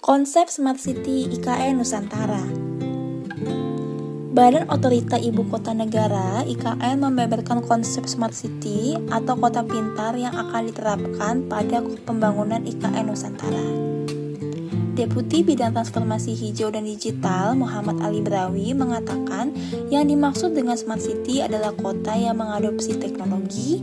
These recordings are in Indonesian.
Konsep Smart City IKN Nusantara. Badan Otorita Ibu Kota Negara (IKN) membeberkan konsep Smart City atau kota pintar yang akan diterapkan pada pembangunan IKN Nusantara. Deputi Bidang Transformasi Hijau dan Digital Muhammad Ali Brawi mengatakan yang dimaksud dengan Smart City adalah kota yang mengadopsi teknologi,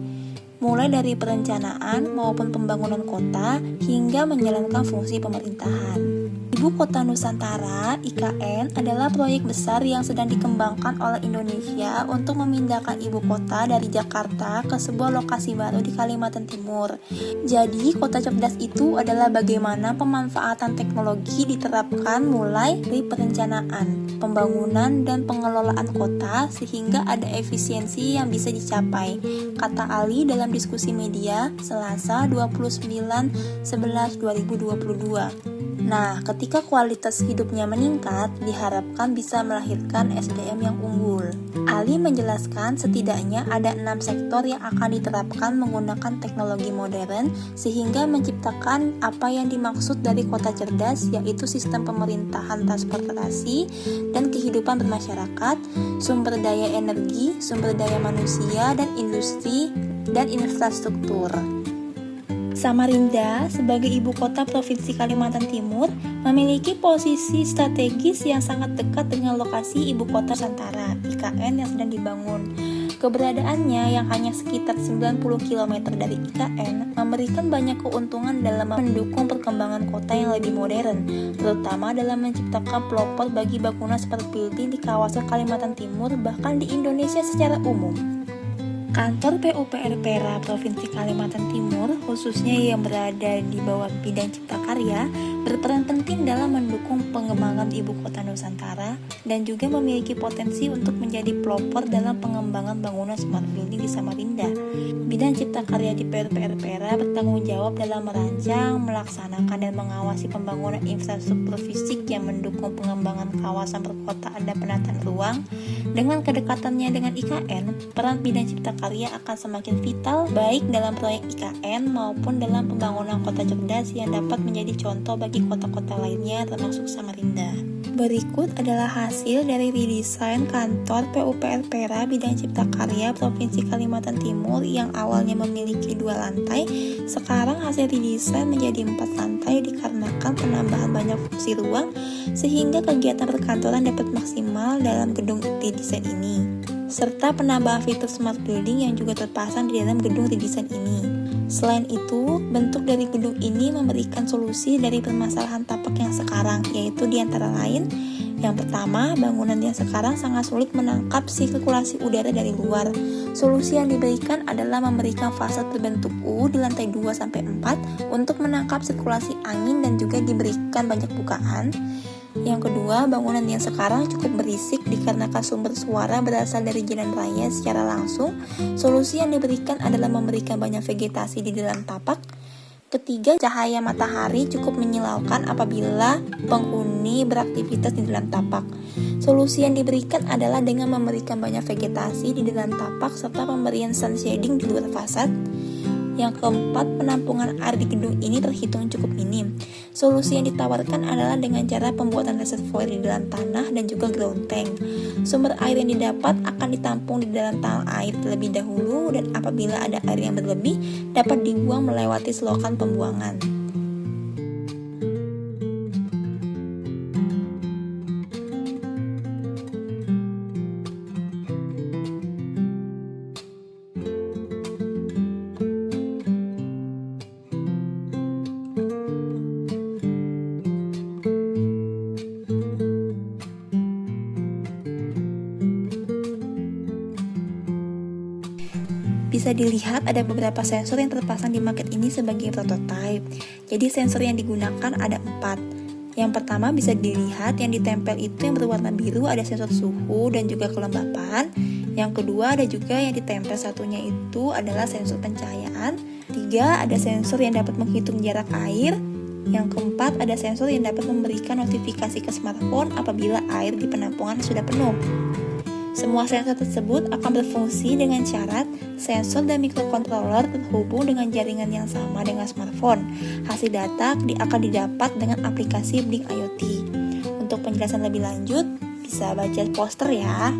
mulai dari perencanaan maupun pembangunan kota hingga menjalankan fungsi pemerintahan. Ibu Kota Nusantara (IKN) adalah proyek besar yang sedang dikembangkan oleh Indonesia untuk memindahkan ibu kota dari Jakarta ke sebuah lokasi baru di Kalimantan Timur. Jadi, kota cerdas itu adalah bagaimana pemanfaatan teknologi diterapkan mulai dari perencanaan, pembangunan, dan pengelolaan kota sehingga ada efisiensi yang bisa dicapai, kata Ali dalam diskusi media Selasa 29/11/2022. Nah, ketika kualitas hidupnya meningkat, diharapkan bisa melahirkan SDM yang unggul. Ali menjelaskan setidaknya ada 6 sektor yang akan diterapkan menggunakan teknologi modern sehingga menciptakan apa yang dimaksud dari kota cerdas, yaitu sistem pemerintahan transportasi dan kehidupan bermasyarakat, sumber daya energi, sumber daya manusia, dan industri dan infrastruktur. Samarinda sebagai ibu kota Provinsi Kalimantan Timur memiliki posisi strategis yang sangat dekat dengan lokasi ibu kota Nusantara (IKN) yang sedang dibangun. Keberadaannya yang hanya sekitar 90 km dari IKN memberikan banyak keuntungan dalam mendukung perkembangan kota yang lebih modern, terutama dalam menciptakan pelopor bagi bangunan seperti building di kawasan Kalimantan Timur bahkan di Indonesia secara umum. Kantor PUPR Pera Provinsi Kalimantan Timur, khususnya yang berada di bawah bidang cipta karya, berperan penting dalam mendukung pengembangan ibu kota Nusantara dan juga memiliki potensi untuk menjadi pelopor dalam pengembangan bangunan smart building di Samarinda. Bidang cipta karya di PUPR Pera bertanggung jawab dalam merancang, melaksanakan, dan mengawasi pembangunan infrastruktur fisik yang mendukung pengembangan kawasan perkotaan dan penataan ruang. Dengan kedekatannya dengan IKN, peran bidang cipta karya akan semakin vital baik dalam proyek IKN maupun dalam pembangunan kota cerdas yang dapat menjadi contoh bagi kota-kota lainnya termasuk Samarinda. Berikut adalah hasil dari redesain kantor PUPR Pera Bidang Cipta Karya Provinsi Kalimantan Timur yang awalnya memiliki 2 lantai, sekarang hasil redesain menjadi 4 lantai dikarenakan penambahan banyak fungsi ruang sehingga kegiatan perkantoran dapat maksimal dalam gedung redesain ini, serta penambahan fitur smart building yang juga terpasang di dalam gedung redesain ini. Selain itu, bentuk dari gedung ini memberikan solusi dari permasalahan tapak yang sekarang, yaitu diantara lain, yang pertama, bangunan yang sekarang sangat sulit menangkap sirkulasi udara dari luar. Solusi yang diberikan adalah memberikan fasad berbentuk U di lantai 2-4 untuk menangkap sirkulasi angin dan juga diberikan banyak bukaan. Yang kedua, bangunan yang sekarang cukup berisik dikarenakan sumber suara berasal dari jalan raya secara langsung. Solusi yang diberikan adalah memberikan banyak vegetasi di dalam tapak. Ketiga, cahaya matahari cukup menyilaukan apabila penghuni beraktivitas di dalam tapak. Solusi yang diberikan adalah dengan memberikan banyak vegetasi di dalam tapak serta pemberian sun shading di luar fasad. Yang keempat, penampungan air di gedung ini terhitung cukup minim. Solusi yang ditawarkan adalah dengan cara pembuatan reservoir di dalam tanah dan juga ground tank. Sumber air yang didapat akan ditampung di dalam tank air terlebih dahulu dan apabila ada air yang berlebih dapat dibuang melewati selokan pembuangan. Bisa dilihat ada beberapa sensor yang terpasang di maket ini sebagai prototipe. Jadi sensor yang digunakan ada 4. Yang pertama bisa dilihat yang ditempel itu yang berwarna biru ada sensor suhu dan juga kelembapan. Yang kedua ada juga yang ditempel satunya itu adalah sensor pencahayaan. 3 ada sensor yang dapat menghitung jarak air. Yang keempat ada sensor yang dapat memberikan notifikasi ke smartphone apabila air di penampungan sudah penuh. Semua sensor tersebut akan berfungsi dengan syarat sensor dan mikrokontroler terhubung dengan jaringan yang sama dengan smartphone. Hasil data akan didapat dengan aplikasi Blink IoT. Untuk penjelasan lebih lanjut, bisa baca poster ya.